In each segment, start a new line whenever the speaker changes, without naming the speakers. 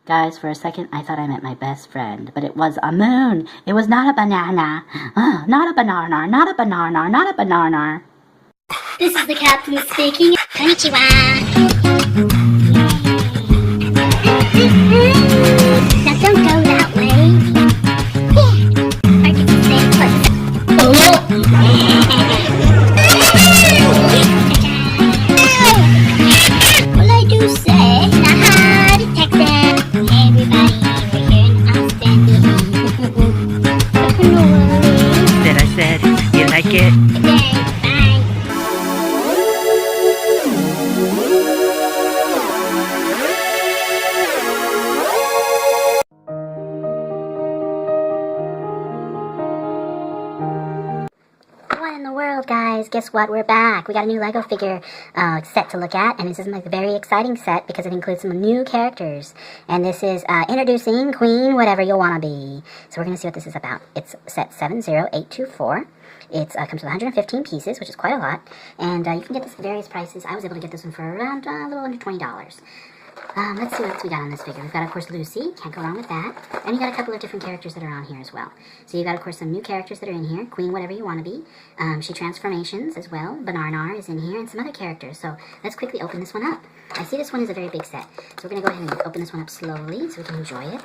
Guys, for a second, I thought I met my best friend, but it was a moon. It was not a banana. Not a banana, not a banana, not a banana.
This is the captain speaking. Konnichiwa. Now don't go that way. I can stay put. Well, I do say, now how to text them. Everybody, we're here in Austin. No worries.
That I said, you like it?
Okay, bye. What in the world, guys? Guess what? We're back. We got a new Lego figure set to look at, and this is a very exciting set because it includes some new characters. And this is introducing Queen Watevra Wa'Nabi. So we're going to see what this is about. It's set 70824. It comes with 115 pieces, which is quite a lot. And you can get this at various prices. I was able to get this one for around a little under $20. Let's see what else we got on this figure. We've got, of course, Lucy. Can't go wrong with that. And you got a couple of different characters that are on here as well. So you got, of course, some new characters that are in here. Queen Watevra Wa'Nabi. She transformations as well. Banarnar is in here and some other characters. So let's quickly open this one up. I see this one is a very big set. So we're going to go ahead and open this one up slowly so we can enjoy it.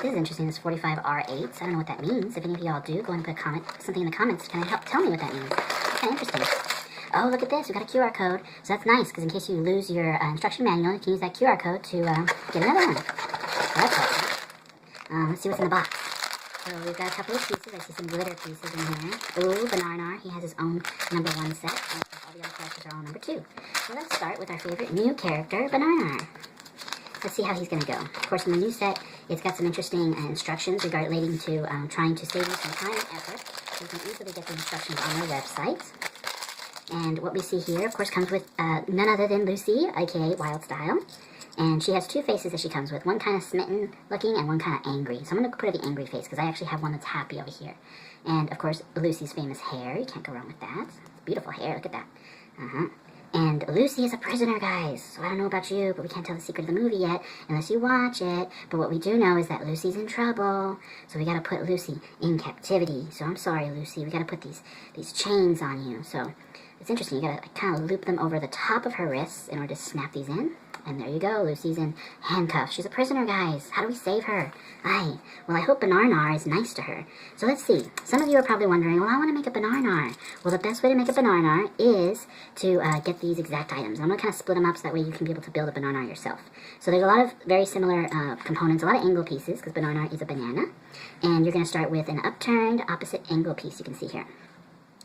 This is interesting. This 45R8s. I don't know what that means. If any of y'all do, go ahead and put something in the comments. Can I help tell me what that means? It's kind of interesting. Oh, look at this. We've got a QR code. So that's nice, because in case you lose your instruction manual, you can use that QR code to get another one. So that's awesome. Let's see what's in the box. So we've got a couple of pieces. I see some glitter pieces in here. Ooh, Banarnar. He has his own number 1 set. And all the other characters are all number 2. So let's start with our favorite new character, Banarnar. Let's see how he's going to go. Of course, in the new set, it's got some interesting instructions relating to trying to save you some time and effort. So you can easily get the instructions on their website. And what we see here, of course, comes with none other than Lucy, aka Wild Style. And she has 2 faces that she comes with, one kind of smitten looking and one kind of angry. So I'm going to put her the angry face because I actually have one that's happy over here. And, of course, Lucy's famous hair. You can't go wrong with that. It's beautiful hair. Look at that. And Lucy is a prisoner, guys. So I don't know about you, but we can't tell the secret of the movie yet unless you watch it. But what we do know is that Lucy's in trouble. So we got to put Lucy in captivity. So I'm sorry, Lucy. We got to put these chains on you. So it's interesting. You got to kind of loop them over the top of her wrists in order to snap these in. And there you go. Lucy's in handcuffs. She's a prisoner, guys. How do we save her? Well, I hope Banarnar is nice to her. So let's see. Some of you are probably wondering, well, I want to make a Banarnar. Well, the best way to make a Banarnar is to get these exact items. I'm going to kind of split them up so that way you can be able to build a Banarnar yourself. So there's a lot of very similar components, a lot of angle pieces, because Banarnar is a banana. And you're going to start with an upturned opposite angle piece you can see here.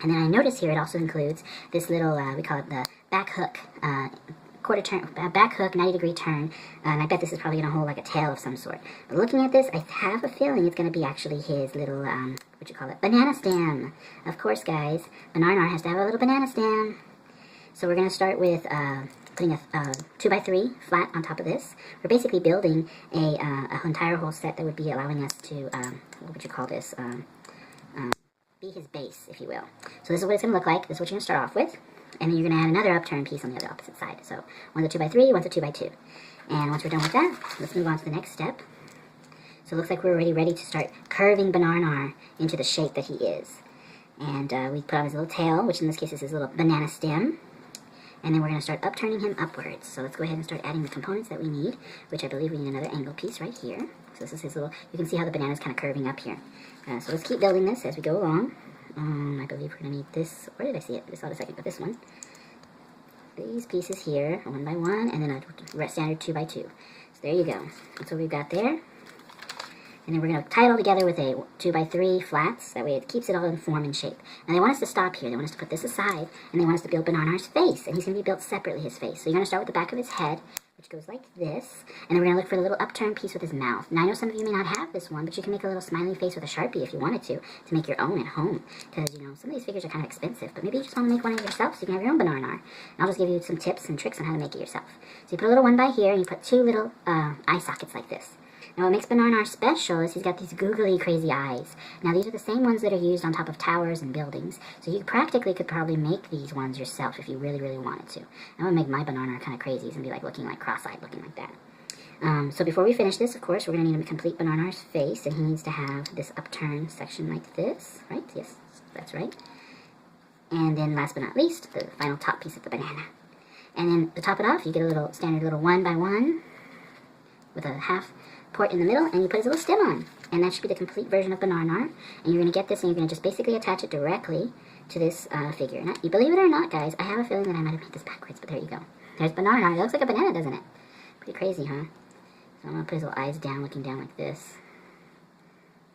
And then I notice here it also includes this little, we call it the back hook, quarter turn, back hook, 90-degree turn, and I bet this is probably going to hold like a tail of some sort. But looking at this, I have a feeling it's going to be actually his little, banana stem. Of course, guys, Banarnar has to have a little banana stem. So we're going to start with putting a 2x3 flat on top of this. We're basically building a entire whole set that would be allowing us to, what would you call this, be his base, if you will. So this is what it's going to look like. This is what you're going to start off with. And then you're going to add another upturned piece on the other opposite side. So one's a 2x3, one's a 2x2. And once we're done with that, let's move on to the next step. So it looks like we're already ready to start curving Banarnar into the shape that he is. And we put on his little tail, which in this case is his little banana stem. And then we're going to start upturning him upwards. So let's go ahead and start adding the components that we need, which I believe we need another angle piece right here. So this is his little, you can see how the banana's kind of curving up here. So let's keep building this as we go along. I believe we're going to need this. Where did I see it? I saw it a second, but this one. These pieces here, one by one, and then a standard 2x2. So there you go. That's what we've got there. And then we're going to tie it all together with a 2x3 flats. That way it keeps it all in form and shape. And they want us to stop here. They want us to put this aside, and they want us to build Banarnar's face. And he's going to be built separately, his face. So you're going to start with the back of his head, which goes like this, and then we're going to look for the little upturned piece with his mouth. Now, I know some of you may not have this one, but you can make a little smiley face with a Sharpie if you wanted to make your own at home, because, you know, some of these figures are kind of expensive, but maybe you just want to make one of yourself so you can have your own Banarnar. And I'll just give you some tips and tricks on how to make it yourself. So you put a little one by here, and you put 2 little eye sockets like this. Now what makes Banarnar special is he's got these googly crazy eyes. Now these are the same ones that are used on top of towers and buildings, so you practically could probably make these ones yourself if you really, really wanted to. I would make my Banarnar kind of crazy and be like looking like cross-eyed, looking like that. So before we finish this, of course, we're going to need to complete Banarnar's face, and he needs to have this upturned section like this, right? Yes, that's right. And then last but not least, the final top piece of the banana. And then to top it off, you get a little standard little 1x1 with a half port in the middle, and you put his little stem on. And that should be the complete version of Banarnar. And you're going to get this, and you're going to just basically attach it directly to this figure. Now, you believe it or not, guys, I have a feeling that I might have made this backwards, but there you go. There's Banarnar. It looks like a banana, doesn't it? Pretty crazy, huh? So I'm going to put his little eyes down, looking down like this.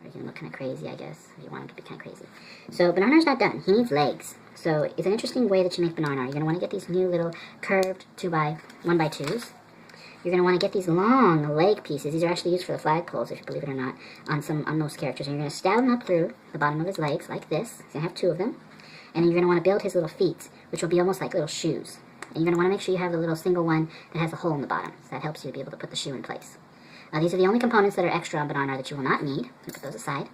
Or you can look kind of crazy, I guess, if you want him to be kind of crazy. So Banarnar's not done. He needs legs. So it's an interesting way that you make Banarnar. You're going to want to get these new little curved 1x2s. You're going to want to get these long leg pieces. These are actually used for the flagpoles, if you believe it or not, on most characters. And you're going to stab them up through the bottom of his legs, like this. He's going to have 2 of them. And then you're going to want to build his little feet, which will be almost like little shoes. And you're going to want to make sure you have the little single one that has a hole in the bottom. So that helps you to be able to put the shoe in place. These are the only components that are extra on Banarnar that you will not need. You put those aside.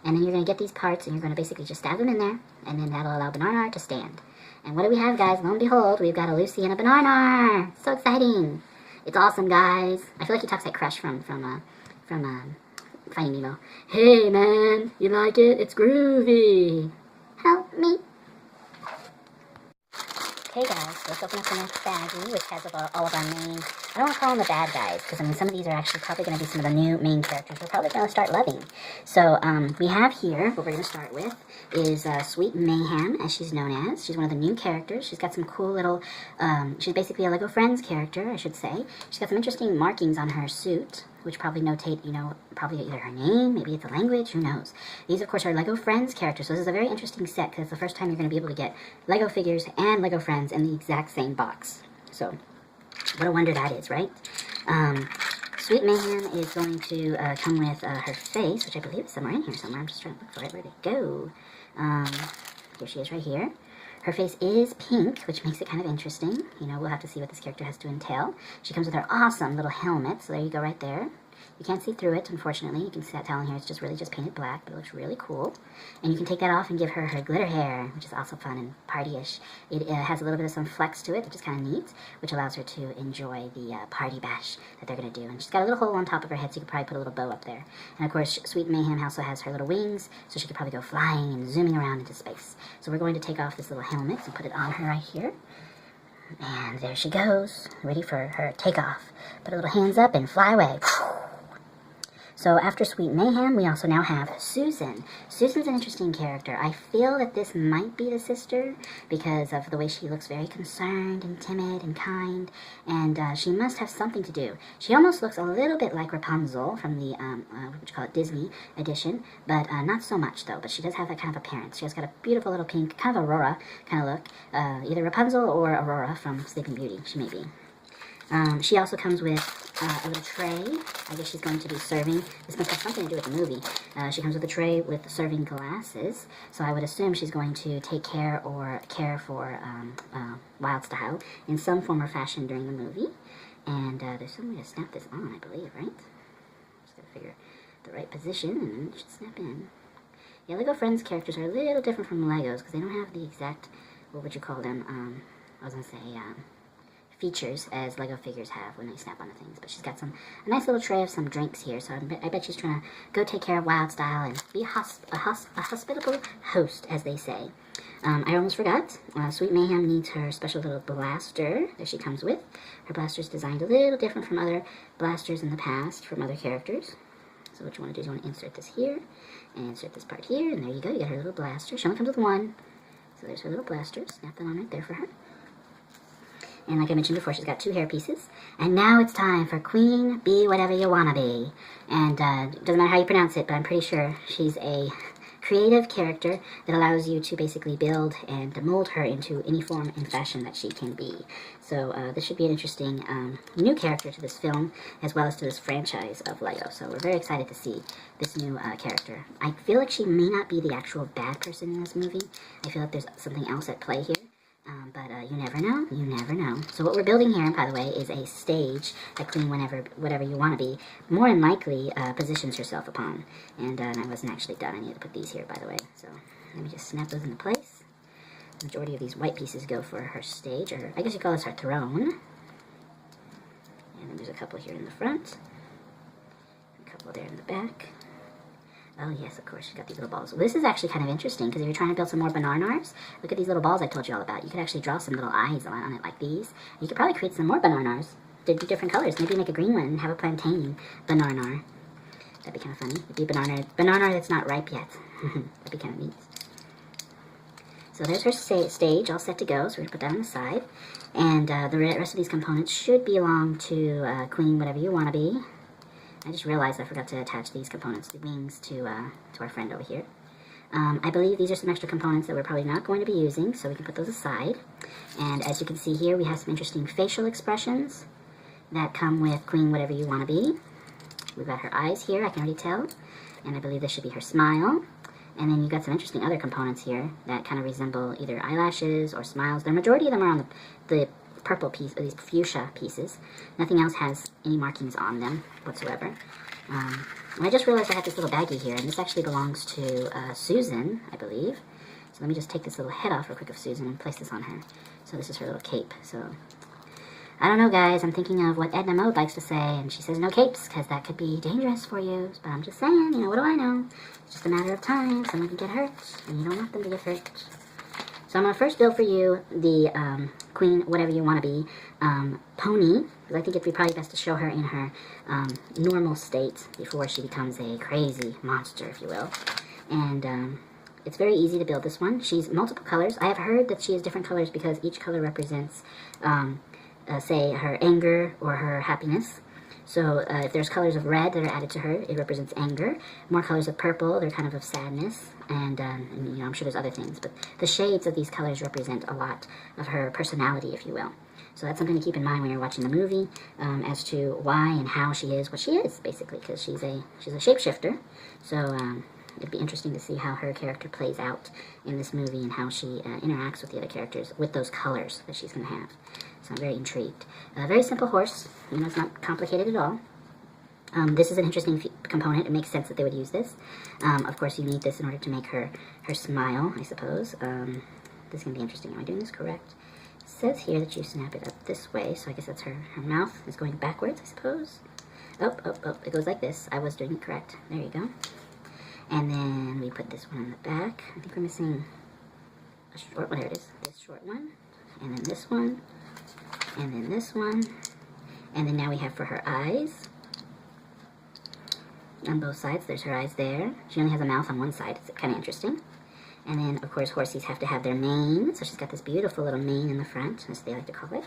And then you're going to get these parts, and you're going to basically just stab them in there, and then that'll allow Banarnar to stand. And what do we have, guys? Lo and behold, we've got a Lucy and a Banarnar. So exciting. It's awesome, guys. I feel like he talks like Crush from Finding Nemo. Hey, man, you like it? It's groovy. Help me. Okay, guys, let's open up the next baggie, which has all of our main, I don't want to call them the bad guys, because, I mean, some of these are actually probably going to be some of the new main characters we're probably going to start loving. So, we have here, what we're going to start with, is Sweet Mayhem, as she's known as. She's one of the new characters. She's got some cool little, she's basically a LEGO Friends character, I should say. She's got some interesting markings on her suit, which probably notate, you know, probably either her name, maybe it's a language, who knows. These, of course, are LEGO Friends characters, so this is a very interesting set, because it's the first time you're going to be able to get LEGO figures and LEGO Friends in the exact same box. So, what a wonder that is, right? Sweet Mayhem is going to come with her face, which I believe is somewhere in here somewhere. I'm just trying to look for it. Where'd it go? Here she is right here. Her face is pink, which makes it kind of interesting. You know, we'll have to see what this character has to entail. She comes with her awesome little helmet, so there you go right there. You can't see through it, unfortunately. You can see that tell in here. It's just really just painted black, but it looks really cool. And you can take that off and give her her glitter hair, which is also fun and party-ish. It has a little bit of some flex to it, which is kind of neat, which allows her to enjoy the party bash that they're going to do. And she's got a little hole on top of her head, so you could probably put a little bow up there. And, of course, Sweet Mayhem also has her little wings, so she could probably go flying and zooming around into space. So we're going to take off this little helmet and put it on her right here. And there she goes, ready for her takeoff. Put her little hands up and fly away. So after Sweet Mayhem, we also now have Susan. Susan's an interesting character. I feel that this might be the sister because of the way she looks very concerned and timid and kind, and she must have something to do. She almost looks a little bit like Rapunzel from the, what would you call it, Disney edition, but not so much though, but she does have that kind of appearance. She has got a beautiful little pink, kind of Aurora kind of look, either Rapunzel or Aurora from Sleeping Beauty, she may be. She also comes with a little tray. I guess she's going to be serving. This must have something to do with the movie. She comes with a tray with serving glasses. So I would assume she's going to take care or care for Wildstyle in some form or fashion during the movie. And there's some way to snap this on, I believe, right? Just gotta figure the right position and it should snap in. Yeah, LEGO Friends characters are a little different from Legos because they don't have the exact, what would you call them? I was gonna say, features as LEGO figures have when they snap onto things. But she's got a nice little tray of some drinks here, so I bet she's trying to go take care of Wildstyle and be a hospitable host, as they say. I almost forgot. Sweet Mayhem needs her special little blaster that she comes with. Her blaster's designed a little different from other blasters in the past from other characters. So what you want to do is you want to insert this here and insert this part here, and there you go. You got her little blaster. She only comes with one. So there's her little blaster. Snap that on right there for her. And like I mentioned before, she's got 2 hair pieces. And now it's time for Queen Be Whatever You Wanna Be. And it doesn't matter how you pronounce it, but I'm pretty sure she's a creative character that allows you to basically build and mold her into any form and fashion that she can be. So this should be an interesting new character to this film, as well as to this franchise of LEGO. So we're very excited to see this new character. I feel like she may not be the actual bad person in this movie. I feel like there's something else at play here. But you never know. You never know. So what we're building here, by the way, is a stage that Queen Whatever You Want to Be more than likely positions herself upon. And I wasn't actually done. I need to put these here, by the way. So let me just snap those into place. The majority of these white pieces go for her stage, or I guess you call this her throne. And then there's a couple here in the front. A couple there in the back. Oh yes, of course, she's got these little balls. Well, this is actually kind of interesting, because if you're trying to build some more banarnars, look at these little balls I told you all about. You could actually draw some little eyes on it like these. You could probably create some more banarnars. They'd be different colors. Maybe make a green one and have a plantain banarnar. That'd be kind of funny. It'd be banarnar that's not ripe yet. That'd be kind of neat. So there's her stage all set to go, so we're going to put that on the side. And the rest of these components should belong to Queen Whatever You Wanna Be. I just realized I forgot to attach these components, the wings, to our friend over here. I believe these are some extra components that we're probably not going to be using, so we can put those aside. And as you can see here, we have some interesting facial expressions that come with Queen Whatever You Wanna Be. We've got her eyes here, I can already tell. And I believe this should be her smile. And then you've got some interesting other components here that kind of resemble either eyelashes or smiles. The majority of them are on the purple piece, or these fuchsia pieces. Nothing else has any markings on them whatsoever. And I just realized I have this little baggie here, and this actually belongs to Susan, I believe. So let me just take this little head off real quick of Susan and place this on her. So this is her little cape. So I don't know, guys. I'm thinking of what Edna Mode likes to say, and she says no capes, because that could be dangerous for you. But I'm just saying, you know, what do I know? It's just a matter of time. Someone can get hurt, and you don't want them to get hurt. So I'm going to first build for you the Queen Whatever You Wanna Be pony, because I think it'd be probably best to show her in her normal state before she becomes a crazy monster, if you will. And it's very easy to build this one. She's multiple colors. I have heard that she is different colors because each color represents say her anger or her happiness. So if there's colors of red that are added to her, it represents anger. More colors of purple, they're kind of sadness. And you know, I'm sure there's other things, but the shades of these colors represent a lot of her personality, if you will. So that's something to keep in mind when you're watching the movie, as to why and how she is what she is, basically, because she's a shapeshifter. So it'd be interesting to see how her character plays out in this movie and how she interacts with the other characters with those colors that she's going to have. So I'm very intrigued. A very simple horse. You know, it's not complicated at all. This is an interesting component. It makes sense that they would use this. Of course, you need this in order to make her smile, I suppose. This is going to be interesting. Am I doing this correct? It says here that you snap it up this way, so I guess that's her mouth is going backwards, I suppose. Oh, it goes like this. I was doing it correct. There you go. And then we put this one on the back. I think we're missing a short one. There it is. This short one. And then this one. And then this one. And then now we have for her eyes. On both sides, there's her eyes there. She only has a mouth on one side. It's kind of interesting. And then, of course, horsies have to have their mane. So she's got this beautiful little mane in the front, as they like to call it.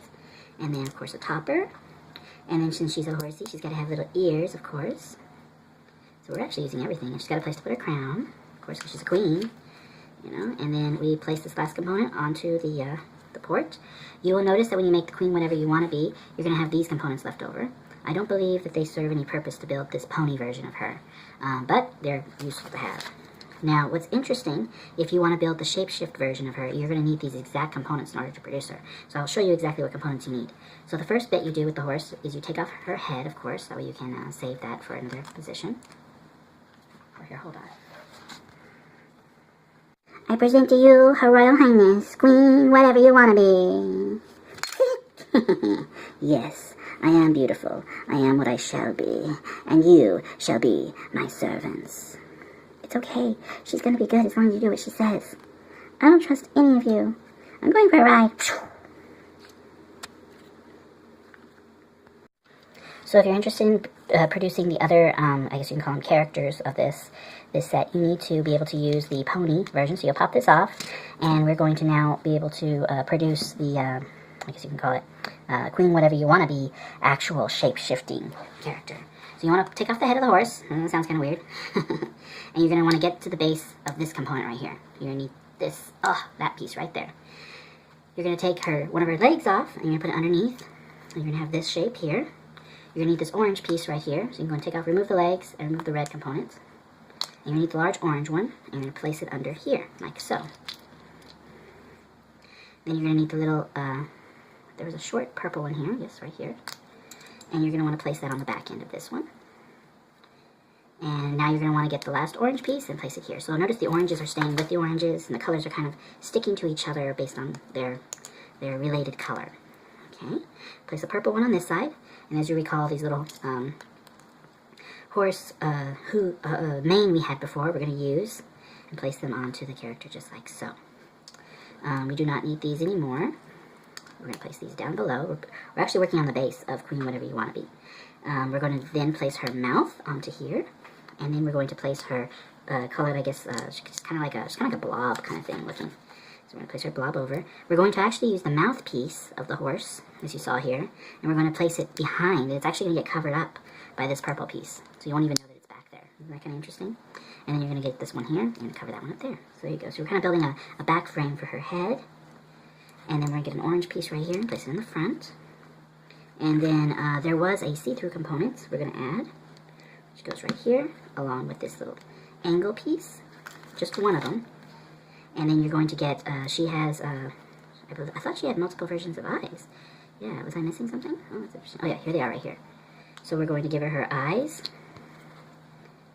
And then, of course, a topper. And then since she's a horsey, she's got to have little ears, of course. So we're actually using everything. And she's got a place to put her crown, of course, because she's a queen. You know. And then we place this last component onto the port. You will notice that when you make the Queen Whatever You Wanna Be, you're going to have these components left over. I don't believe that they serve any purpose to build this pony version of her, but they're useful to have. Now, what's interesting, if you want to build the shapeshift version of her, you're going to need these exact components in order to produce her. So I'll show you exactly what components you need. So the first bit you do with the horse is you take off her head, of course, that way you can save that for another position. Or here, hold on. I present to you Her Royal Highness, Queen Whatever You Wanna Be. Yes, I am beautiful. I am what I shall be. And you shall be my servants. It's okay. She's gonna be good as long as you do what she says. I don't trust any of you. I'm going for a ride. So if you're interested in producing the other, I guess you can call them characters of this set, you need to be able to use the pony version. So you'll pop this off, and we're going to now be able to produce the, I guess you can call it, Queen Whatever You Wanna Be actual shape-shifting character. So you want to take off the head of the horse. That sounds kind of weird. And you're going to want to get to the base of this component right here. You're going to need this, that piece right there. You're going to take one of her legs off, and you're going to put it underneath. And you're going to have this shape here. You're going to need this orange piece right here. So you're going to take off, remove the legs, and remove the red components. And you need the large orange one, and you're going to place it under here, like so. Then you're going to need the little, there was a short purple one here, yes, right here. And you're going to want to place that on the back end of this one. And now you're going to want to get the last orange piece and place it here. So notice the oranges are staying with the oranges, and the colors are kind of sticking to each other based on their related color. Okay, place the purple one on this side, And as you recall, these little horse mane we had before, we're going to use and place them onto the character just like so. We do not need these anymore. We're going to place these down below. We're actually working on the base of Queen Whatever You Want to Be. We're going to then place her mouth onto here, and then we're going to place her, call it, I guess, she's kind of like a blob kind of thing looking. So we're going to place her blob over. We're going to actually use the mouthpiece of the horse, as you saw here, and we're going to place it behind. It's actually going to get covered up by this purple piece, so you won't even know that it's back there. Isn't that kind of interesting? And then you're going to get this one here, and you're going to cover that one up there. So there you go. So we're kind of building a back frame for her head. And then we're going to get an orange piece right here and place it in the front. And then there was a see-through component we're going to add, which goes right here, along with this little angle piece. Just one of them. And then you're going to get, she has, I thought she had multiple versions of eyes. Yeah, was I missing something? Oh, that's interesting. Oh yeah, here they are right here. So we're going to give her eyes,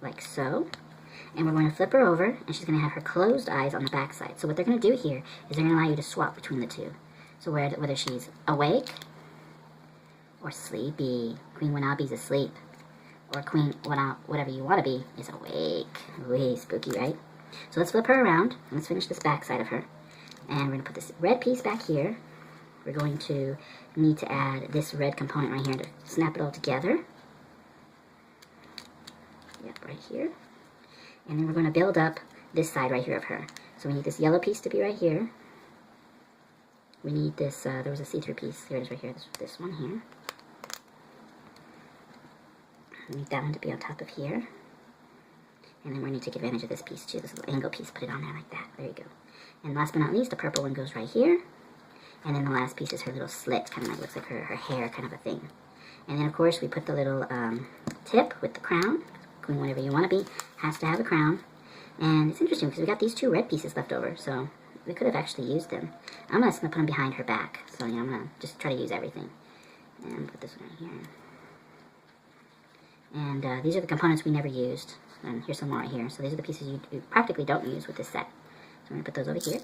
like so. And we're going to flip her over, and she's going to have her closed eyes on the back side. So what they're going to do here is they're going to allow you to swap between the two. So whether she's awake or sleepy, Queen Wa'Nabi's asleep, or Queen Whatever You Want to Be is awake. Way spooky, right? So let's flip her around, and let's finish this back side of her. And we're going to put this red piece back here. We're going to need to add this red component right here to snap it all together. Yep, right here. And then we're going to build up this side right here of her. So we need this yellow piece to be right here. We need this, there was a see-through piece. Here it is right here, this one here. We need that one to be on top of here. And then we need to take advantage of this piece too, this little angle piece. Put it on there like that. There you go. And last but not least, the purple one goes right here. And then the last piece is her little slit, kind of like, looks like her hair kind of a thing. And then of course we put the little tip with the crown. Queen Whatever You Want to Be has to have a crown. And it's interesting because we got these two red pieces left over, so we could have actually used them. I'm just going to put them behind her back. So, you know, I'm going to just try to use everything. And put this one right here. And these are the components we never used. And here's some more right here. So these are the pieces you practically don't use with this set. So I'm going to put those over here.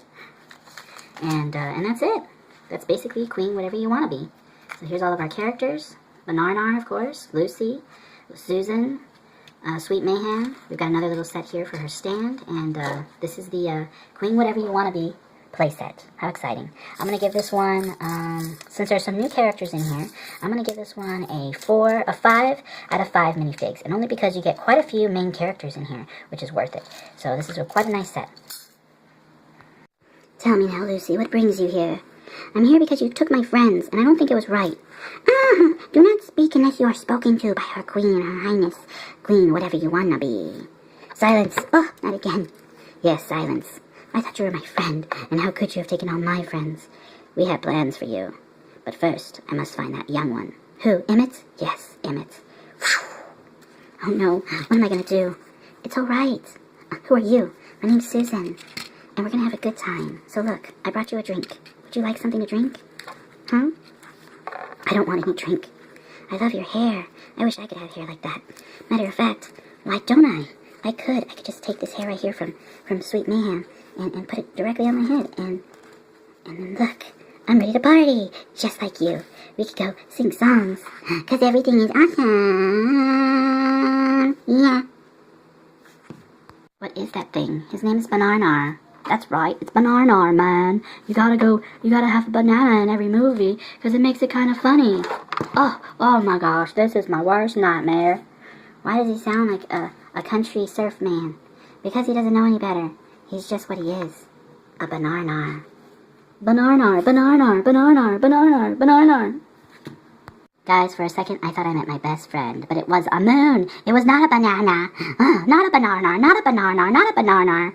And that's it. That's basically Queen Whatever You Want to Be. So here's all of our characters. Banarnar, of course. Lucy. Susan. Sweet Mayhem. We've got another little set here for her stand, and this is the Queen Whatever You Want to Be playset. How exciting. I'm going to give this one, since there's some new characters in here, I'm going to give this one a 5 out of 5 minifigs, and only because you get quite a few main characters in here, which is worth it. So this is quite a nice set.
Tell me now, Lucy, what brings you here? I'm here because you took my friends, and I don't think it was right. Do not speak unless you are spoken to by her queen, her highness, Queen Whatever You Wanna Be. Silence. Oh, not again. Yes, silence. I thought you were my friend, and how could you have taken all my friends? We had plans for you. But first, I must find that young one. Who, Emmett? Yes, Emmett. Oh no, what am I gonna do? It's all right. Who are you? My name's Susan, and we're gonna have a good time. So look, I brought you a drink. Would you like something to drink? Huh? I don't want any drink. I love your hair. I wish I could have hair like that. Matter of fact, why don't I? I could just take this hair right here from Sweet Mayhem and put it directly on my head and then look, I'm ready to party, just like you. We could go sing songs, 'cause everything is awesome. Yeah.
What is that thing? His name is Banarnar. That's right, it's Banarnar, man. You gotta have a banana in every movie, because it makes it kind of funny. Oh my gosh, this is my worst nightmare.
Why does he sound like a country surf man? Because he doesn't know any better. He's just what he is. A Banarnar.
Banarnar, Banarnar, Banarnar, Banarnar, Banarnar.
Guys, for a second, I thought I met my best friend, but it was a moon. It was not a banana. Not a banana, not a banana, not a banana.